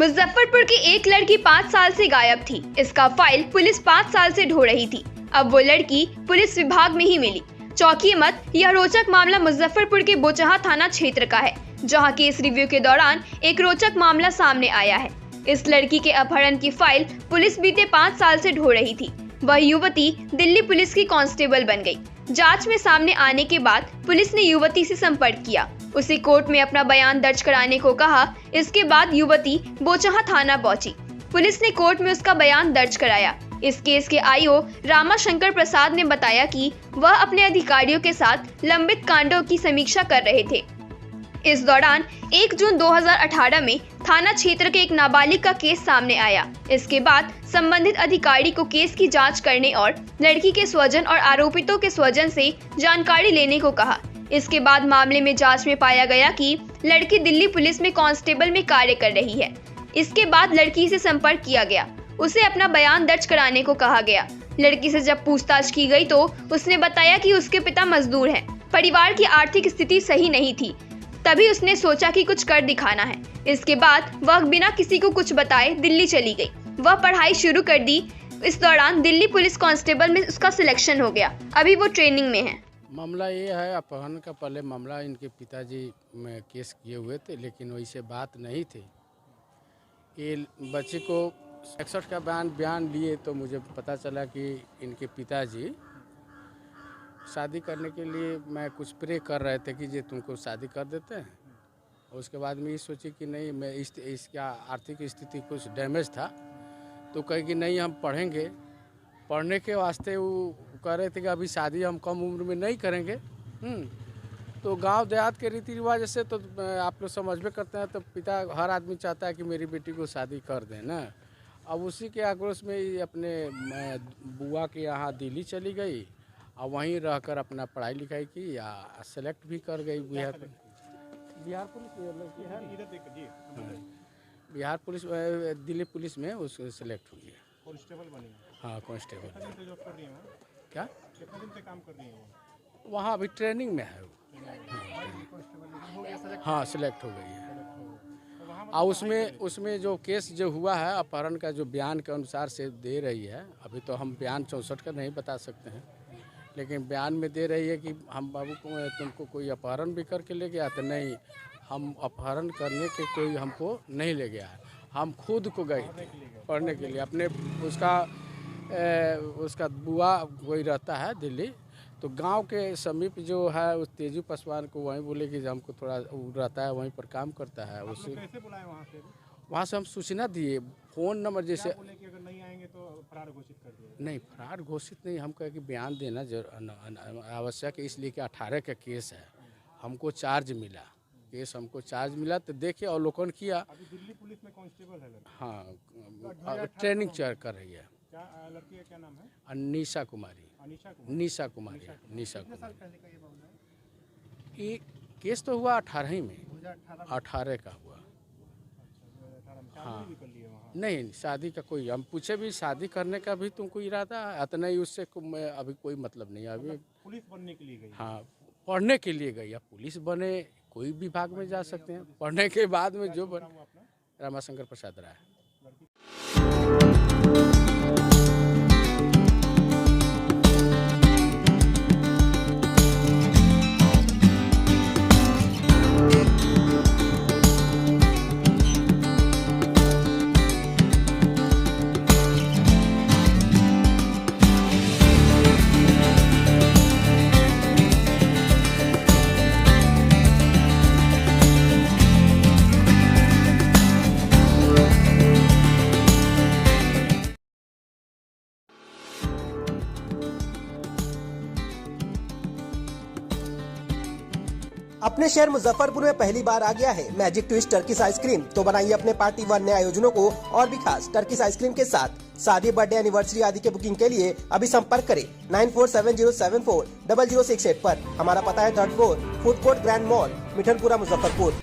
मुजफ्फरपुर की एक लड़की 5 साल से गायब थी। इसका फाइल पुलिस 5 साल से ढूंढ रही थी। अब वो लड़की पुलिस विभाग में ही मिली। चौंकिए मत, यह रोचक मामला मुजफ्फरपुर के बोचहा थाना क्षेत्र का है, जहां केस रिव्यू के दौरान एक रोचक मामला सामने आया है। इस लड़की के अपहरण की फाइल पुलिस बीते 5 साल से ढूंढ रही थी। वह युवती दिल्ली पुलिस की कांस्टेबल बन गई। जांच में सामने आने के बाद पुलिस ने युवती से संपर्क किया, उसे कोर्ट में अपना बयान दर्ज कराने को कहा। इसके बाद युवती बोचहा थाना पहुंची। पुलिस ने कोर्ट में उसका बयान दर्ज कराया। इस केस के आईओ रामाशंकर प्रसाद ने बताया कि वह अपने अधिकारियों के साथ लंबित कांडों की समीक्षा कर रहे थे। इस दौरान 1 जून 2018 में थाना क्षेत्र के एक नाबालिग का केस सामने आया। इसके बाद संबंधित अधिकारी को केस की जांच करने और लड़की के स्वजन और आरोपितों के स्वजन से जानकारी लेने को कहा। इसके बाद मामले में जांच में पाया गया कि लड़की दिल्ली पुलिस में कांस्टेबल में कार्य कर रही है। इसके बाद लड़की से संपर्क किया गया, उसे अपना बयान दर्ज कराने को कहा गया। लड़की से जब पूछताछ की गई तो उसने बताया कि उसके पिता मजदूर हैं, परिवार की आर्थिक स्थिति सही नहीं थी, तभी उसने सोचा कि कुछ कर दिखाना है। इसके बाद वह बिना किसी को कुछ बताए दिल्ली चली गई। वह पढ़ाई शुरू कर दी। इस दौरान दिल्ली पुलिस कांस्टेबल में उसका सिलेक्शन हो गया। अभी वो ट्रेनिंग में है। मामला ये है, अपहरण का पहले मामला इनके पिताजी में केस किए हुए थे, लेकिन वैसे बात नहीं थी। ये बच्चे को 61 का बयान लिए तो मुझे पता चला कि इनके पिताजी शादी करने के लिए मैं कुछ प्रे कर रहे थे कि ये तुमको शादी कर देते हैं। उसके बाद में ये सोची कि नहीं, मैं इसका आर्थिक स्थिति कुछ डैमेज था, तो कहे कि नहीं हम पढ़ेंगे। पढ़ने के वास्ते वो कह रहे थे कि अभी शादी हम कम उम्र में नहीं करेंगे। तो गांव देहात के रीति रिवाज से तो आप लोग समझ में करते हैं, तो पिता हर आदमी चाहता है कि मेरी बेटी को शादी कर दें ना। अब उसी के आक्रोश में अपने बुआ के यहाँ दिल्ली चली गई और वहीं रहकर अपना पढ़ाई लिखाई की, या सेलेक्ट भी कर गई। बिहार पुलिस दिल्ली पुलिस में उसको सेलेक्ट हुई है। कांस्टेबल बनी? हाँ, कांस्टेबल। कितने दिन से जॉब कर रही हैं? क्या कितने दिन से काम कर रही हैं वो? वहाँ अभी ट्रेनिंग में है। हाँ, सेलेक्ट हो गई है। और उसमें जो केस जो हुआ है अपहरण का, जो बयान के अनुसार से दे रही है, अभी तो हम बयान 64 का नहीं बता सकते हैं, लेकिन बयान में दे रही है कि हम बाबू को तुमको कोई अपहरण भी करके ले गया, तो नहीं, हम अपहरण करने के कोई हमको नहीं ले गया है, हम खुद को गए थे पढ़ने के लिए। अपने उसका बुआ कोई रहता है दिल्ली, तो गांव के समीप जो है उस तेजू पासवान को वहीं बोले कि हमको थोड़ा रहता है, वहीं पर काम करता है। उससे कैसे बुलाए वहाँ से हम सूचना दिए, फ़ोन नंबर जैसे बोले कि अगर नहीं आएंगे तो फरार घोषित कर दिया। नहीं, फरार घोषित नहीं, हम कहे कि बयान देना आवश्यक है, इसलिए कि 18 का केस है। हमको चार्ज मिला, केस हमको चार्ज मिला तो देखे अवलोकन किया। अभी दिल्ली पुलिस में कांस्टेबल है? हाँ, ट्रेनिंग कर रही है। क्या लड़की का क्या नाम है? निशा कुमारी। निशा कुमारी। ये केस तो हुआ 18 में, 18 का हुआ। हाँ, नहीं, शादी का कोई, हम पूछे भी शादी करने का भी तुमको इरादा है? इतना ही, उससे अभी कोई मतलब नहीं है। अभी पुलिस बनने के लिए गई? हाँ, पढ़ने के लिए गई। अब पुलिस बने, कोई विभाग में जा सकते हैं। पढ़ने के बाद में जो बने। रामाशंकर प्रसाद राय। अपने शहर मुजफ्फरपुर में पहली बार आ गया है मैजिक ट्विस्ट टर्किश आइसक्रीम, तो बनाइए अपने पार्टी व नए आयोजनों को और भी खास टर्किश आइसक्रीम के साथ। शादी, बर्थडे, एनिवर्सरी आदि के बुकिंग के लिए अभी संपर्क करें 9470740068 पर। हमारा पता है 3rd floor, food court, grand mall, Mithanpura, Muzaffarpur.